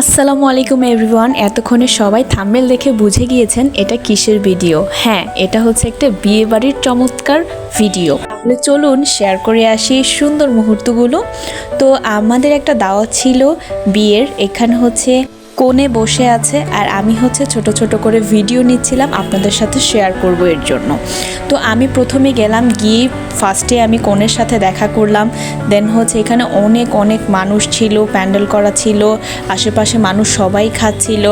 আসসালামু আলাইকুম এভরিওয়ান। এতক্ষণে সবাই থাম্বনেল দেখে বুঝে গিয়েছেন এটা কিসের ভিডিও। হ্যাঁ, এটা হচ্ছে একটা বিয়ে বাড়ির চমৎকার ভিডিও। তাহলে চলুন শেয়ার করে আসি সুন্দর মুহূর্তগুলো। তো আমাদের একটা দাওয়াত ছিল বিয়ের, এখানে হচ্ছে কোণে বসে আছে আর আমি হচ্ছে ছোট ছোট করে ভিডিও নিচ্ছিলাম আপনাদের সাথে শেয়ার করব এর জন্য। তো আমি প্রথমে গেলাম, গিয়ে ফার্স্টে আমি কোণের সাথে দেখা করলাম। দেন হচ্ছে এখানে অনেক অনেক মানুষ ছিল, প্যান্ডেল করা ছিল, আশেপাশে মানুষ সবাই খাচ্ছিল।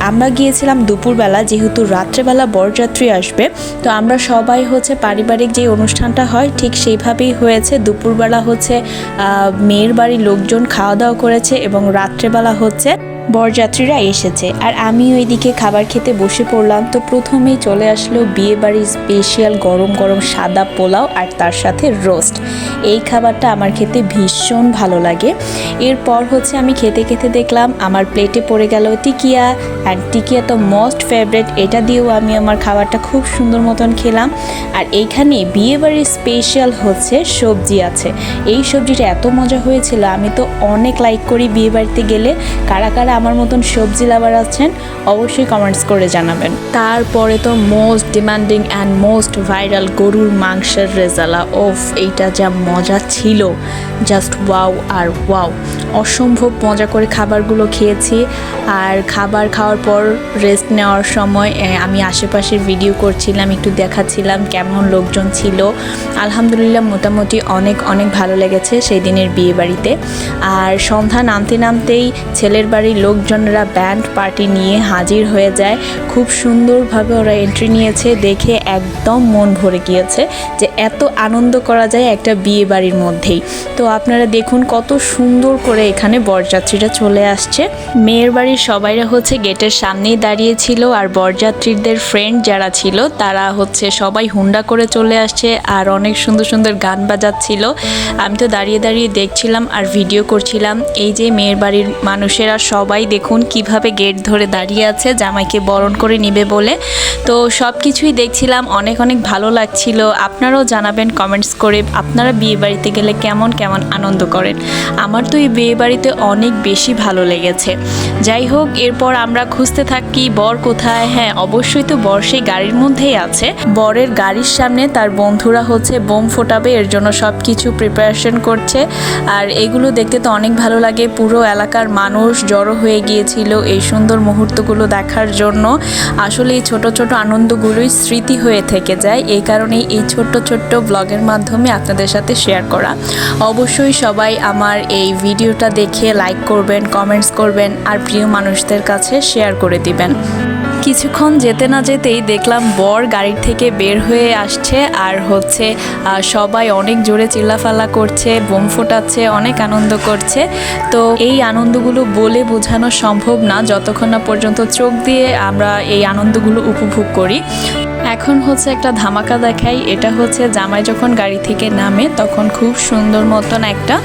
আমরা গিয়েছিলাম দুপুরবেলা, যেহেতু রাত্রেবেলা বরযাত্রী আসবে, তো আমরা সবাই হচ্ছে পারিবারিক যে অনুষ্ঠানটা হয় ঠিক সেইভাবেই হয়েছে। দুপুরবেলা হচ্ছে মেয়ের বাড়ির লোকজন খাওয়া দাওয়া করেছে এবং রাত্রেবেলা হচ্ছে বরযাত্রীরা এসেছে। আর আমি ওইদিকে খাবার খেতে বসে পড়লাম। তো প্রথমেই চলে আসলো বিয়ে বাড়ির স্পেশাল গরম গরম সাদা পোলাও আর তার সাথে রোস্ট। এই খাবারটা আমার খেতে ভীষণ ভালো লাগে। এরপর হচ্ছে আমি খেতে খেতে দেখলাম আমার প্লেটে পড়ে গেল টিকিয়া, অ্যান্ড টিকিয়া তো মোস্ট ফেভারিট, এটা দিয়েও আমি আমার খাবারটা খুব সুন্দর মতন খেলাম। আর এইখানে বিয়ে বাড়ির স্পেশাল হচ্ছে সবজি আছে। এই সবজিটা এত মজা হয়েছিল, আমি তো অনেক লাইক করি বিয়ে বাড়িতে গেলে। কারা কারা আমার মতন সবজি লাভার আছেন অবশ্যই কমেন্টস করে জানাবেন। তারপরে তো most demanding and most viral গরুর মাংসের রেজালা। ওফ, এইটা যা মজা ছিল, জাস্ট ওয়াও আর ওয়াও। অসম্ভব মজা করে খাবারগুলো খেয়েছি। আর খাবার খাওয়ার পর রেস্ট নেওয়ার সময় আমি আশেপাশের ভিডিও করছিলাম, একটু দেখাচ্ছিলাম কেমন লোকজন ছিল। আলহামদুলিল্লাহ মোটামুটি অনেক অনেক ভালো লেগেছে সেই দিনের বিয়ে বাড়িতে। আর সন্ধ্যা নামতে নামতেই ছেলের বাড়ির লোকজনরা ব্যান্ড পার্টি নিয়ে হাজির হয়ে যায়। খুব সুন্দরভাবে ওরা এন্ট্রি নিয়েছে, দেখে একদম মন ভরে গিয়েছে যে এত আনন্দ করা যায় একটা বিয়ে বাড়ির মধ্যেই। তো আপনারা দেখুন কত সুন্দর করে এখানে বরযাত্রীরা চলে আসছে। মেয়ের বাড়ির সবাইরা হচ্ছে গেটের সামনেই দাঁড়িয়েছিল, আর বরযাত্রীদের ফ্রেন্ড যারা ছিল তারা হচ্ছে সবাই হুন্ডা করে চলে আসছে আর অনেক সুন্দর সুন্দর গান বাজাচ্ছিল। আমি তো দাঁড়িয়ে দাঁড়িয়ে দেখছিলাম আর ভিডিও করছিলাম। এই যে মেয়ের বাড়ির মানুষেরা সবাই দেখুন কিভাবে গেট ধরে দাঁড়িয়ে আছে জামাইকে বরণ করে নিবে বলে। তো সব কিছুই দেখছিলাম, অনেক অনেক ভালো লাগছিল। আপনারাও জানাবেন কমেন্টস করে আপনারা বিয়ে বাড়িতে গেলে কেমন কেমন আনন্দ করেন। আমার তো এই বিয়ে বাড়িতে অনেক বেশি ভালো লেগেছে। যাই হোক, এরপর আমরা খুঁজতে থাকি বর কোথায়। হ্যাঁ, অবশ্যই তো বর সেই গাড়ির মধ্যেই আছে। বরের গাড়ির সামনে তার বন্ধুরা হচ্ছে বোম ফোটাবে, এর জন্য সব কিছু প্রিপারেশন করছে। আর এগুলো দেখতে তো অনেক ভালো লাগে। পুরো এলাকার মানুষ জড়ো হয়ে গিয়েছিল এই সুন্দর মুহূর্তগুলো দেখার জন্য। আসলে এই ছোট ছোট আনন্দগুলোই স্মৃতি হয়ে থেকে যায়, এই কারণেই এই ছোট্ট ছোট্ট ব্লগের মাধ্যমে আপনাদের সাথে শেয়ার করা। অবশ্যই সবাই আমার এই ভিডিওটা দেখে লাইক করবেন, কমেন্টস করবেন আর প্রিয় মানুষদের কাছে শেয়ার করে দিবেন। কিছুক্ষণ যেতে না যেতেই দেখলাম বর গাড়ি থেকে বের হয়ে আসছে আর হচ্ছে সবাই অনেক জোরে চিল্লাফাল্লা করছে, বোম ফোটাচ্ছে, অনেক আনন্দ করছে। তো এই আনন্দগুলো বলে বোঝানো সম্ভব না যতক্ষণ না পর্যন্ত চোখ দিয়ে আমরা এই আনন্দগুলো উপভোগ করি। এখন হচ্ছে একটা ধামাকা দেখাই। এটা হচ্ছে জামাই যখন গাড়ি থেকে নামে তখন খুব সুন্দর মতন একটা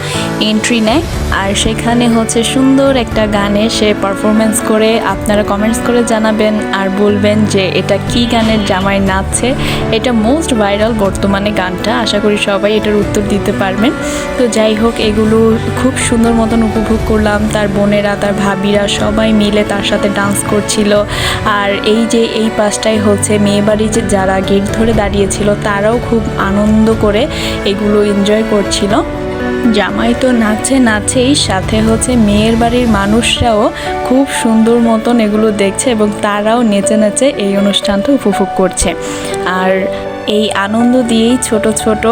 এন্ট্রি নেয়, আর সেখানে হচ্ছে সুন্দর একটা গানে সে পারফরমেন্স করে। আপনারা কমেন্টস করে জানাবেন আর বলবেন যে এটা কি গানের জামাই নাচছে। এটা মোস্ট ভাইরাল বর্তমানে গানটা, আশা করি সবাই এটার উত্তর দিতে পারবেন। তো যাই হোক, এগুলো খুব সুন্দর মতন উপভোগ করলাম। তার বোনেরা, তার ভাবিরা সবাই মিলে তার সাথে ডান্স করছিল। আর এই যে এই পাশটাই হচ্ছে মেয়ে বাড়ি যারা গেট ধরে দাঁড়িয়েছিল তারাও খুব আনন্দ করে এগুলো এনজয় করছিল। জামাই তো নাচেই সাথে হচ্ছে মেয়ের বাড়ির মানুষরাও খুব সুন্দর মতন এগুলো দেখছে এবং তারাও নেচে নেচে এই অনুষ্ঠানটা উপভোগ করছে। আর এই আনন্দ দিয়েই ছোট ছোট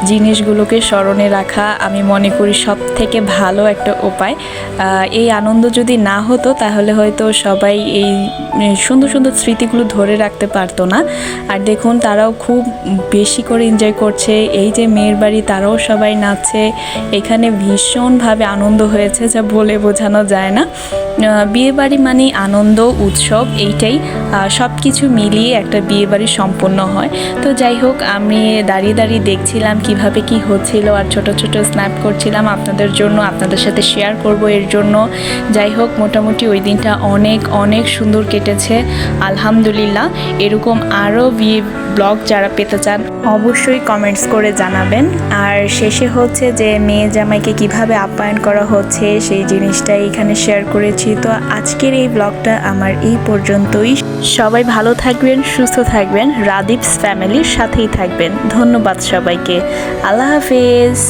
জিনিসগুলোকে স্মরণে রাখা আমি মনে করি সব থেকে ভালো একটা উপায়। এই আনন্দ যদি না হতো তাহলে হয়তো সবাই এই সুন্দর সুন্দর স্মৃতিগুলো ধরে রাখতে পারতো না। আর দেখুন তারাও খুব বেশি করে এনজয় করছে। এই যে মেয়ের বাড়ি তারাও সবাই নাচছে, এখানে ভীষণভাবে আনন্দ হয়েছে যা বলে বোঝানো যায় না। বিয়ে বাড়ি মানে আনন্দ, উৎসব, এইটাই সব কিছু মিলিয়ে একটা বিয়ে বাড়ি সম্পন্ন হয়। তো যাই হোক, আমি দাঁড়িয়ে দাঁড়িয়ে দেখছিলাম কিভাবে কি হচ্ছিল আর ছোট ছোট স্ন্যাপ করছিলাম আপনাদের জন্য, আপনাদের সাথে শেয়ার করব এর জন্য। যাই হোক, মোটামুটি ওই দিনটা অনেক অনেক সুন্দর কেটেছে আলহামদুলিল্লাহ। এরকম আরও বিয়ে ব্লগ যারা পেতে চান অবশ্যই কমেন্টস করে জানাবেন। আর শেষে হচ্ছে যে মেয়ে জামাইকে কিভাবে আপ্যায়ন করা হচ্ছে সেই জিনিসটাই এখানে শেয়ার করেছি। তো আজকের এই ব্লগটা আমার এই পর্যন্তই। সবাই ভালো থাকবেন, সুস্থ থাকবেন, রাদীপস ফ্যামিলির সাথেই থাকবেন। ধন্যবাদ সবাইকে। আল্লাহ হাফেজ।